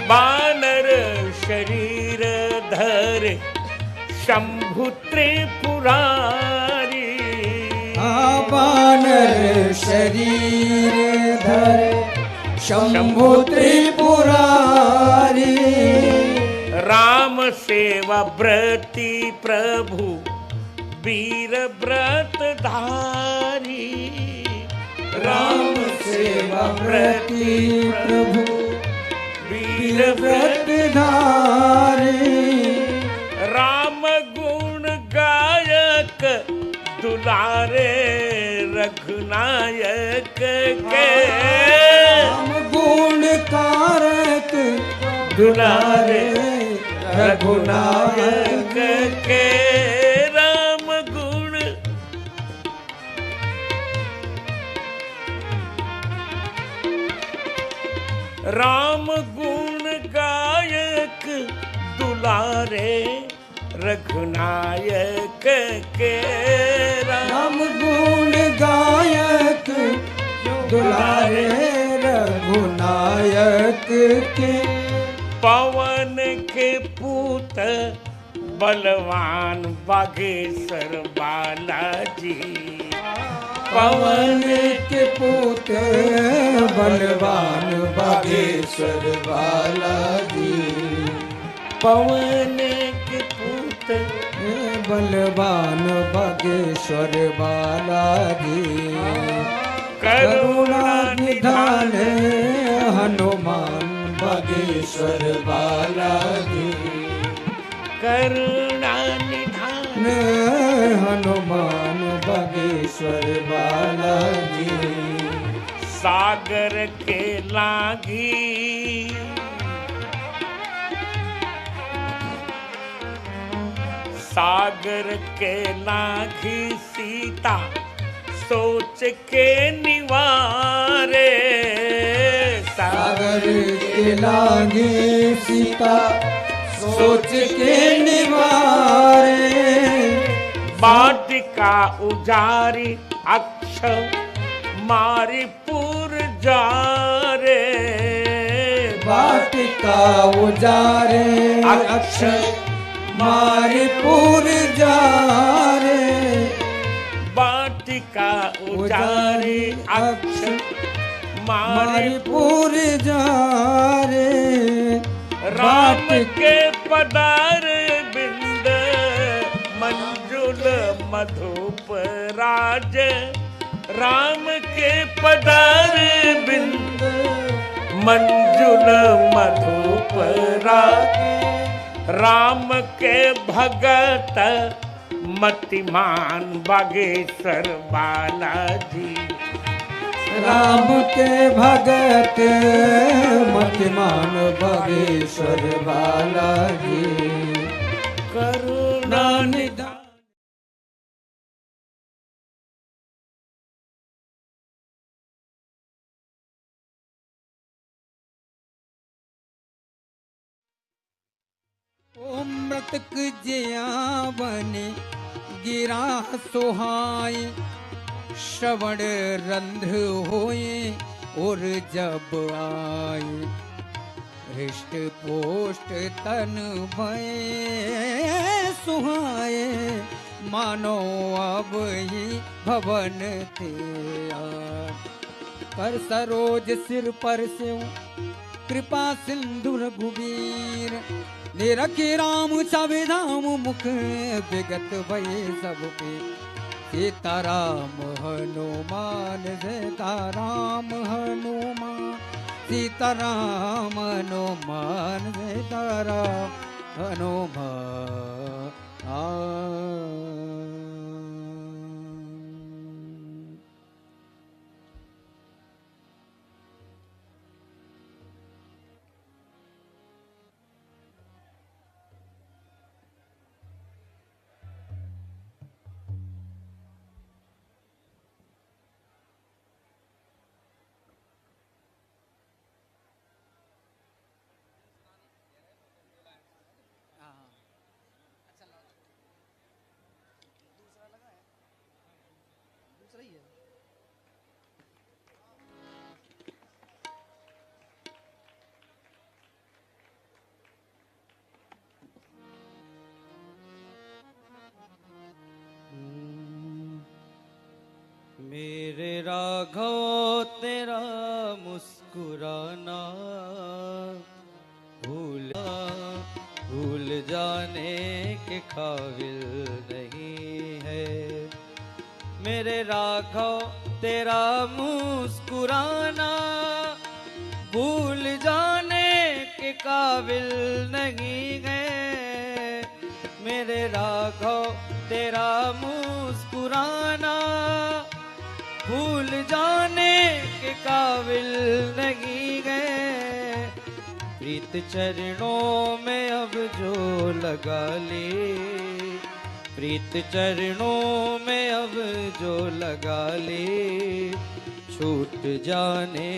बानर शरीर धरे शंभु त्रिपुरारी। बानर शरीर धरे शंभु त्रिपुरारी। राम सेवा व्रती प्रभु वीर व्रत धारी। राम सेवा व्रती प्रभु वीर व्रत धारी। राम गुण गायक दुलारे रघुनायक के। राम गुण कारक दुलारे रघुनायक के। राम गुण राम गुण गायक दुलारे रघुनायक के। राम गुण गायक दुलारे रघुनायक के। पवन के पूत बलवान बागेश्वर बालाजी। पवन के पूत बलवान बागेश्वर बालाजी। पवन के पूत बलवान बागेश्वर बालाजी। करुणा निधान हनुमान बागेश्वर बालाजी। करुणा निधान हनुमान बागेश्वर बालाजी। सागर के लागी सागर के लागी सीता सोच के निवारे। सागर के लागी सीता सोच के निवारे। वाटिका उजारी अक्ष मारी पुर जारे। वाटिका उजारे अक्ष मारी पुर जारे। वाटिका उजारी अक्ष मारी पुर जारे। राम के पदार बिंद मंजुल मधुप राज। राम के पदार बिंद मंजुल मधुप राज। राम के भगत मतिमान बागेश्वर बालाजी। राम के भगत मतिमान बागेश्वर बालाजी। करुणा निधान ओ मृतक जिया बने गिरा सुहाई। श्रवण रंध होए और जब आए। हृष्ट पोष्ट तन भय सुहाए। मानो अब ही भवन थे आए। कर सरोज सिर पर से कृपा सिंधु रघुवीर। निरखी राम छवि धाम मुख विगत भये सब पे। सीताराम हनुमान सीताराम हनुमान। सीताराम हनुमान सीताराम हनुमान। राघव तेरा मुस्कुराना भूल जाने के काबिल नहीं है। मेरे राघव तेरा मुस्कुराना भूल जाने के काबिल नहीं है। मेरे राघव तेरा मुस्कुराना भूल जाने के काबिल नहीं गए। प्रीत चरणों में अब जो लगा ले, प्रीत चरणों में अब जो लगा ले, छूट जाने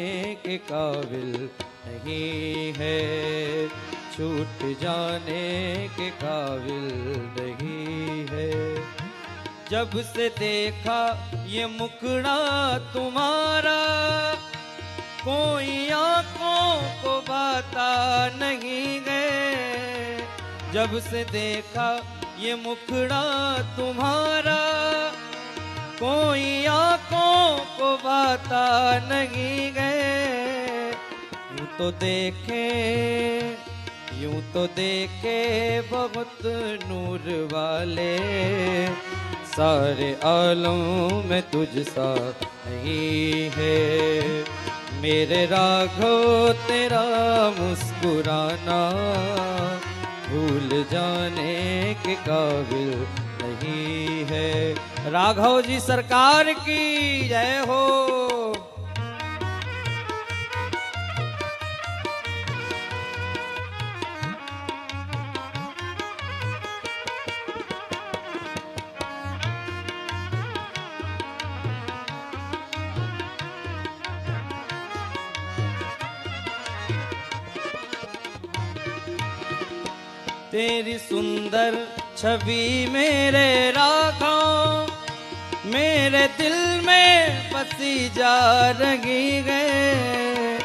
के काबिल नहीं है, छूट जाने के काबिल नहीं है। जब से देखा ये मुखड़ा तुम्हारा, कोई आंखों को बाता नहीं गए। जब से देखा ये मुखड़ा तुम्हारा, कोई आंखों को बाता नहीं गए। यूं तो देखे बहुत नूर वाले, सारे आलम में तुझ सा नहीं है। मेरे राघव तेरा मुस्कुराना भूल जाने के काबिल नहीं है। राघव जी सरकार की जय हो। तेरी सुंदर छवि मेरे राघव, मेरे दिल में बसी जा रही है।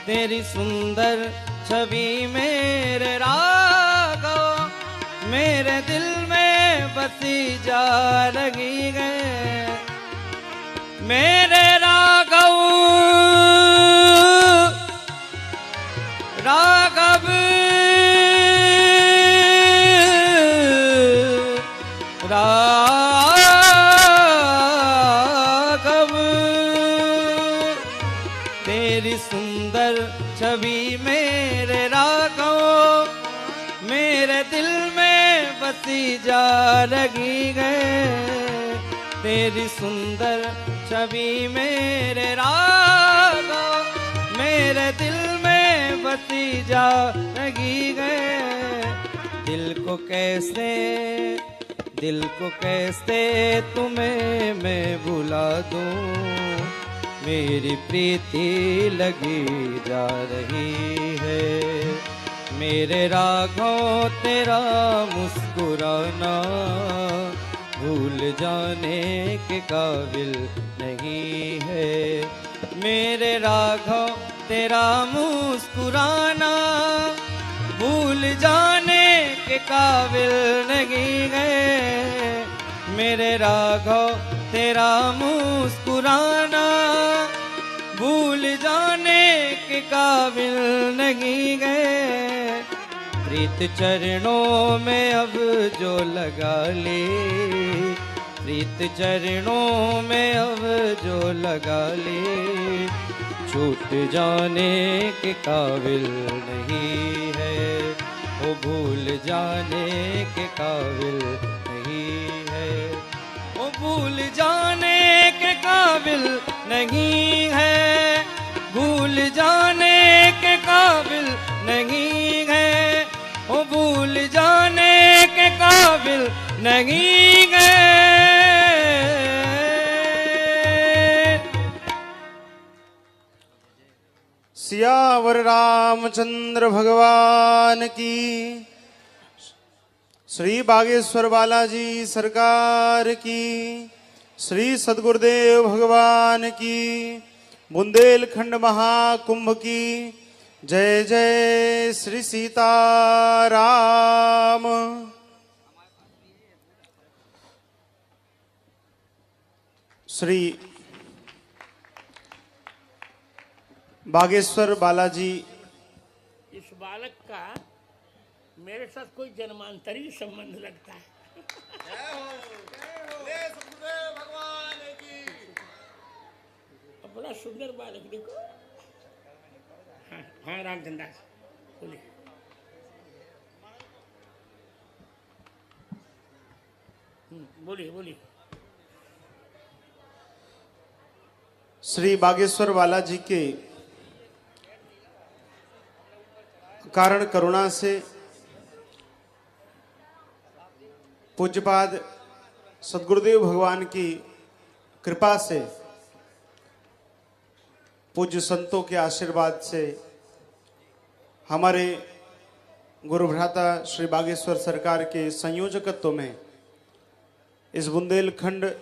तेरी सुंदर छवि मेरे राघव, मेरे दिल में बसी जा रही है। मेरे राघव राघव राघव, तेरी सुंदर छवि मेरे राघव, मेरे दिल में बसी जा रही है। तेरी सुंदर छवि मेरे राघव, मेरे दिल में बसी जा रही है। दिल को कैसे तुम्हें मैं भुला दूं, मेरी प्रीति लगी जा रही है। मेरे राघव तेरा मुस्कुराना भूल जाने के काबिल नहीं है। मेरे राघव तेरा मुस्कुराना भूल जाने के काबिल नहीं है। मेरे राघव तेरा मुस्कुराना भूल जाने के काबिल नहीं है। प्रीत चरणों में अब जो लगा ले, प्रीत चरणों में अब जो लगा ले, छूट जाने के काबिल नहीं है। वो भूल जाने के काबिल नहीं है, वो भूल जाने के काबिल नहीं है, भूल जाने के काबिल नहीं है, वो भूल जाने के काबिल नहीं है। सियावर रामचंद्र भगवान की, श्री बागेश्वर बालाजी सरकार की, श्री सद्गुरुदेव भगवान की, बुंदेलखंड महाकुंभ की जय जय। श्री सीताराम। श्री बागेश्वर बालाजी इस बालक का मेरे साथ कोई जन्मांतरी संबंध लगता है। अब बड़ा सुंदर बालक देखो। हाँ हाँ रामचंद्र बोलिए। बोलिए बोलिए। श्री बागेश्वर बालाजी के कारण करुणा से पूज्यपाद सद्गुरुदेव भगवान की कृपा से पूज्य संतों के आशीर्वाद से हमारे गुरु भ्राता श्री बागेश्वर सरकार के संयोजकत्व में इस बुंदेलखंड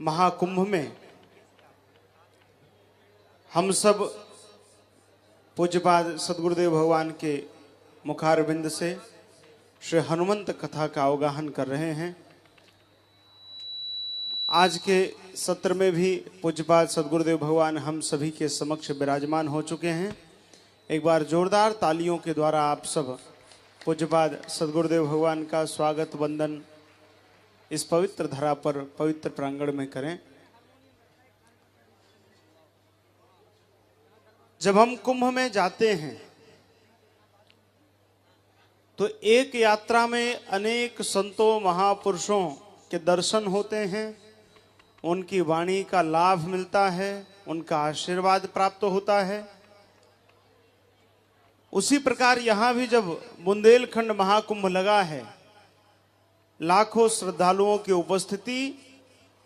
महाकुंभ में हम सब पूज्यपाद सद्गुरुदेव भगवान के मुखारविंद से श्री हनुमंत कथा का अवगाहन कर रहे हैं। आज के सत्र में भी पूज्यपाद सद्गुरुदेव भगवान हम सभी के समक्ष विराजमान हो चुके हैं। एक बार जोरदार तालियों के द्वारा आप सब पूज्यपाद सद्गुरुदेव भगवान का स्वागत वंदन इस पवित्र धरा पर पवित्र प्रांगण में करें। जब हम कुंभ में जाते हैं तो एक यात्रा में अनेक संतों महापुरुषों के दर्शन होते हैं, उनकी वाणी का लाभ मिलता है, उनका आशीर्वाद प्राप्त होता है। उसी प्रकार यहां भी जब बुंदेलखंड महाकुंभ लगा है, लाखों श्रद्धालुओं की उपस्थिति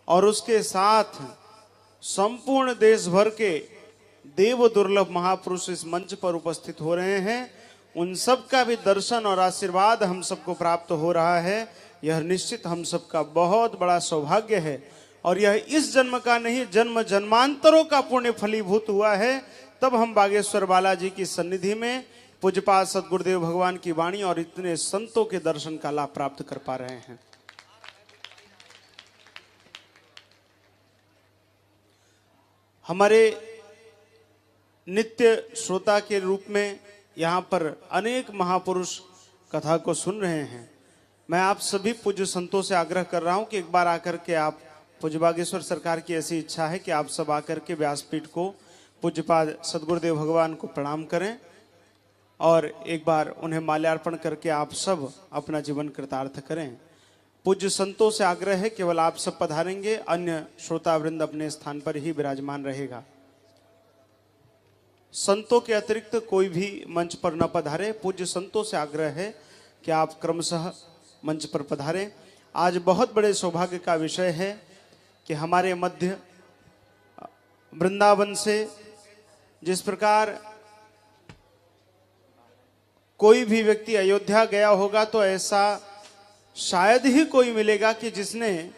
और उसके साथ संपूर्ण देश भर के देव दुर्लभ महापुरुष इस मंच पर उपस्थित हो रहे हैं, उन सब का भी दर्शन और आशीर्वाद हम सबको प्राप्त हो रहा है। यह निश्चित हम सबका बहुत बड़ा सौभाग्य है और यह इस जन्म का नहीं, जन्म जन्मांतरों का पुण्य फलीभूत हुआ है। तब हम बागेश्वर बालाजी की सन्निधि में पूज्यपाद सद्गुरुदेव भगवान की वाणी और इतने संतों के दर्शन का लाभ प्राप्त कर पा रहे हैं। हमारे नित्य श्रोता के रूप में यहाँ पर अनेक महापुरुष कथा को सुन रहे हैं। मैं आप सभी पूज्य संतों से आग्रह कर रहा हूं कि एक बार आकर के आप, पूज्य बागेश्वर सरकार की ऐसी इच्छा है कि आप सब आकर के व्यासपीठ को पूज्यपाद सद्गुरुदेव भगवान को प्रणाम करें और एक बार उन्हें माल्यार्पण करके आप सब अपना जीवन कृतार्थ करें। पूज्य संतों से आग्रह है केवल आप सब पधारेंगे, अन्य श्रोता वृंद अपने स्थान पर ही विराजमान रहेगा। संतों के अतिरिक्त कोई भी मंच पर न पधारे। पूज्य संतों से आग्रह है कि आप क्रमशः मंच पर पधारें। आज बहुत बड़े सौभाग्य का विषय है कि हमारे मध्य वृंदावन से जिस प्रकार कोई भी व्यक्ति अयोध्या गया होगा तो ऐसा शायद ही कोई मिलेगा कि जिसने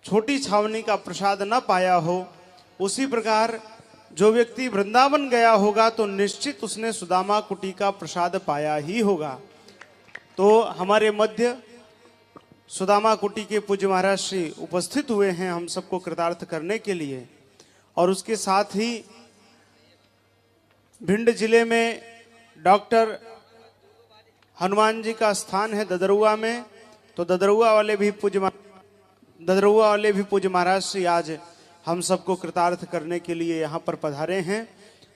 छोटी छावनी का प्रसाद न पाया हो। उसी प्रकार जो व्यक्ति वृंदावन गया होगा तो निश्चित उसने सुदामा कुटी का प्रसाद पाया ही होगा। तो हमारे मध्य सुदामा कुटी के पूज्य महाराज श्री उपस्थित हुए हैं हम सबको कृतार्थ करने के लिए। और उसके साथ ही भिंड जिले में डॉक्टर हनुमान जी का स्थान है ददरुआ में, तो ददरुआ वाले भी पूज्य महाराज श्री आज हम सबको कृतार्थ करने के लिए यहाँ पर पधारे हैं।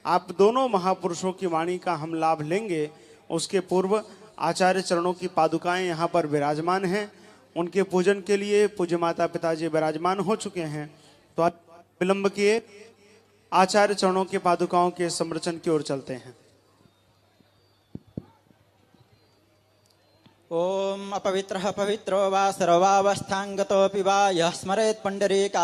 आप दोनों महापुरुषों की वाणी का हम लाभ लेंगे। उसके पूर्व आचार्य चरणों की पादुकाएं यहाँ पर विराजमान हैं, उनके पूजन के लिए पूज्य माता पिताजी विराजमान हो चुके हैं। तो आप विलंब किए आचार्य चरणों के पादुकाओं के संरचन की ओर चलते हैं। ओम अपवित्रः पवित्रो वा सर्वावस्थांगतोऽपि वा यः स्मरेत् पुंडरीका